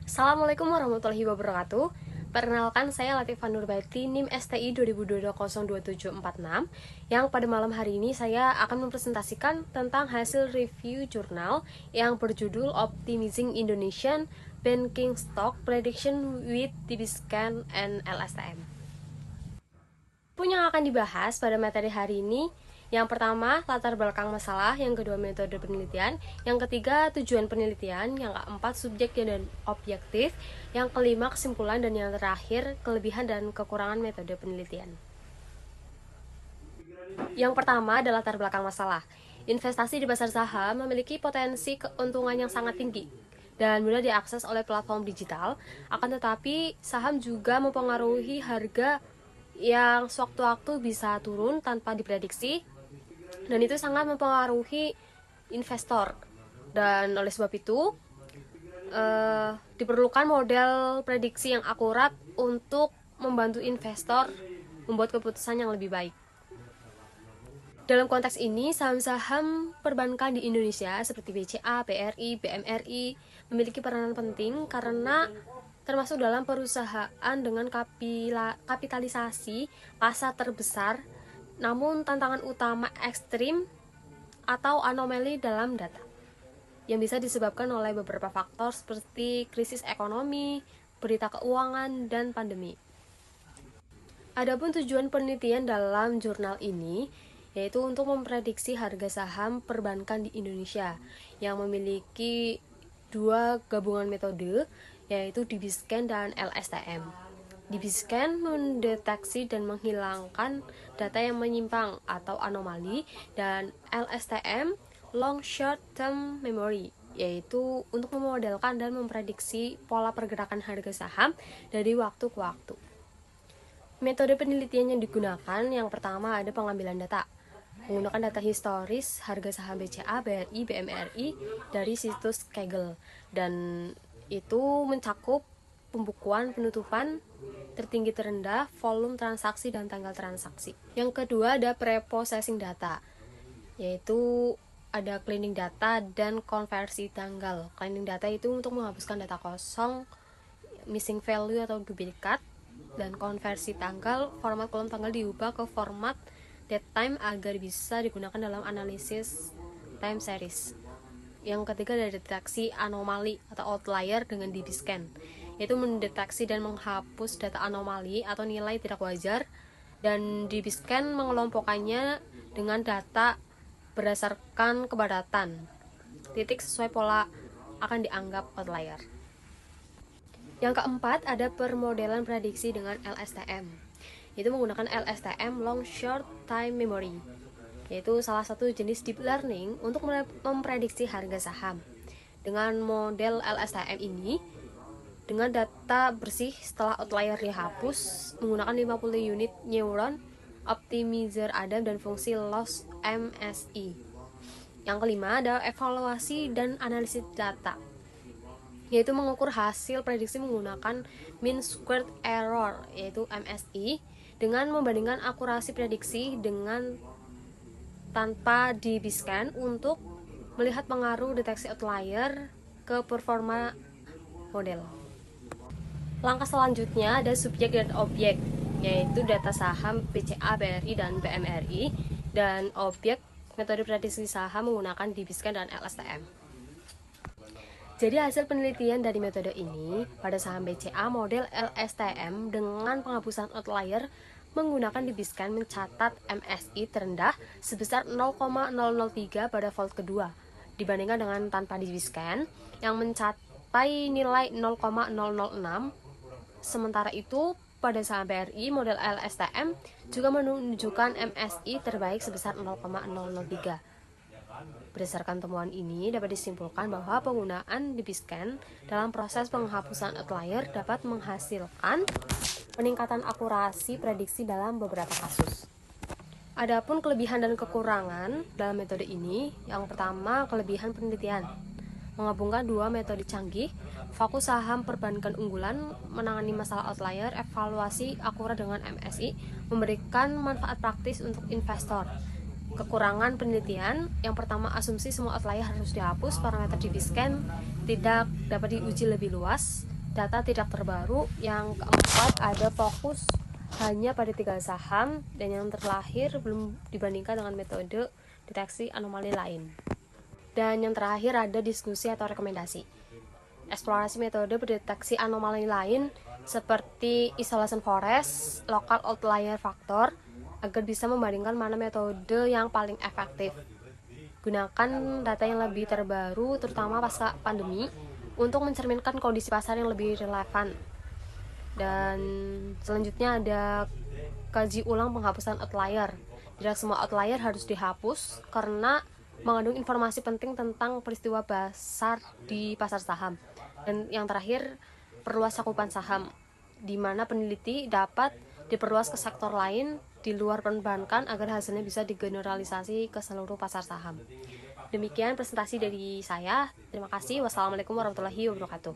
Assalamualaikum warahmatullahi wabarakatuh. Perkenalkan, saya Latifah Nurbaiti, NIM STI 2022-02746, yang pada malam hari ini saya akan mempresentasikan tentang hasil review jurnal yang berjudul Optimizing Indonesian Banking Stock Prediction with DBScan and LSTM. Yang akan dibahas pada materi hari ini, yang pertama, latar belakang masalah, yang kedua, metode penelitian, yang ketiga, tujuan penelitian, yang keempat, subjek dan objektif, yang kelima, kesimpulan, dan yang terakhir, kelebihan dan kekurangan metode penelitian. Yang pertama adalah latar belakang masalah. Investasi di pasar saham memiliki potensi keuntungan yang sangat tinggi dan mudah diakses oleh platform digital, akan tetapi saham juga mempengaruhi harga yang sewaktu-waktu bisa turun tanpa diprediksi, dan itu sangat mempengaruhi investor. Dan oleh sebab itu diperlukan model prediksi yang akurat untuk membantu investor membuat keputusan yang lebih baik. Dalam konteks ini, saham-saham perbankan di Indonesia seperti BCA, BRI, BMRI memiliki peranan penting karena termasuk dalam perusahaan dengan kapitalisasi pasar terbesar. Namun tantangan utama ekstrim atau anomali dalam data yang bisa disebabkan oleh beberapa faktor seperti krisis ekonomi, berita keuangan, dan pandemi. Adapun tujuan penelitian dalam jurnal ini yaitu untuk memprediksi harga saham perbankan di Indonesia yang memiliki dua gabungan metode, yaitu DBScan dan LSTM. DBScan mendeteksi dan menghilangkan data yang menyimpang atau anomali, dan LSTM long short term memory, yaitu untuk memodelkan dan memprediksi pola pergerakan harga saham dari waktu ke waktu. Metode penelitian yang digunakan, yang pertama ada pengambilan data. Menggunakan data historis harga saham BCA, BRI, BMRI dari situs Kaggle, dan itu mencakup pembukuan, penutupan, tertinggi terendah, volume transaksi, dan tanggal transaksi. Yang kedua ada preprocessing data, yaitu ada cleaning data dan konversi tanggal. Cleaning data itu untuk menghapuskan data kosong, missing value atau duplikat, dan konversi tanggal, format kolom tanggal diubah ke format date time agar bisa digunakan dalam analisis time series. Yang ketiga ada deteksi anomali atau outlier dengan DBScan, yaitu mendeteksi dan menghapus data anomali atau nilai tidak wajar, dan DBScan mengelompokkannya dengan data berdasarkan kepadatan titik sesuai pola akan dianggap outlier. Yang keempat ada permodelan prediksi dengan LSTM, yaitu menggunakan LSTM long short time memory, yaitu salah satu jenis deep learning untuk memprediksi harga saham. Dengan model LSTM ini, dengan data bersih setelah outlier dihapus, menggunakan 50 unit neuron optimizer Adam dan fungsi loss MSI. Yang kelima ada evaluasi dan analisis data, yaitu mengukur hasil prediksi menggunakan mean squared error, yaitu MSI, dengan membandingkan akurasi prediksi dengan tanpa DBScan untuk melihat pengaruh deteksi outlier ke performa model. Langkah selanjutnya ada subjek dan objek, yaitu data saham BCA, BRI, dan BMRI, dan objek metode prediksi saham menggunakan DBScan dan LSTM. Jadi hasil penelitian dari metode ini pada saham BCA model LSTM dengan penghapusan outlier menggunakan DBScan mencatat MSI terendah sebesar 0,003 pada volt kedua dibandingkan dengan tanpa DBScan yang mencapai nilai 0,006. Sementara itu pada saham BRI model LSTM juga menunjukkan MSI terbaik sebesar 0,003. Berdasarkan temuan ini dapat disimpulkan bahwa penggunaan DBScan dalam proses penghapusan outlier dapat menghasilkan peningkatan akurasi prediksi dalam beberapa kasus. Adapun kelebihan dan kekurangan dalam metode ini, yang pertama kelebihan penelitian. Menggabungkan dua metode canggih, fokus saham perbankan unggulan, menangani masalah outlier, evaluasi akurat dengan MSI, memberikan manfaat praktis untuk investor. Kekurangan penelitian, yang pertama asumsi semua outlier harus dihapus, parameter DBScan tidak dapat diuji lebih luas, data tidak terbaru. Yang keempat, ada fokus hanya pada 3 saham. Dan yang terakhir, belum dibandingkan dengan metode deteksi anomali lain. Dan yang terakhir, ada diskusi atau rekomendasi. Eksplorasi metode pendeteksi anomali lain seperti isolation forest, local outlier factor, agar bisa membandingkan mana metode yang paling efektif. Gunakan data yang lebih terbaru, terutama pasca pandemi, untuk mencerminkan kondisi pasar yang lebih relevan. Dan selanjutnya ada kaji ulang penghapusan outlier. Tidak semua outlier harus dihapus karena mengandung informasi penting tentang peristiwa besar di pasar saham. Dan yang terakhir, perluas cakupan saham, di mana peneliti dapat diperluas ke sektor lain di luar perbankan agar hasilnya bisa digeneralisasi ke seluruh pasar saham. Demikian presentasi dari saya. Terima kasih. Wassalamualaikum warahmatullahi wabarakatuh.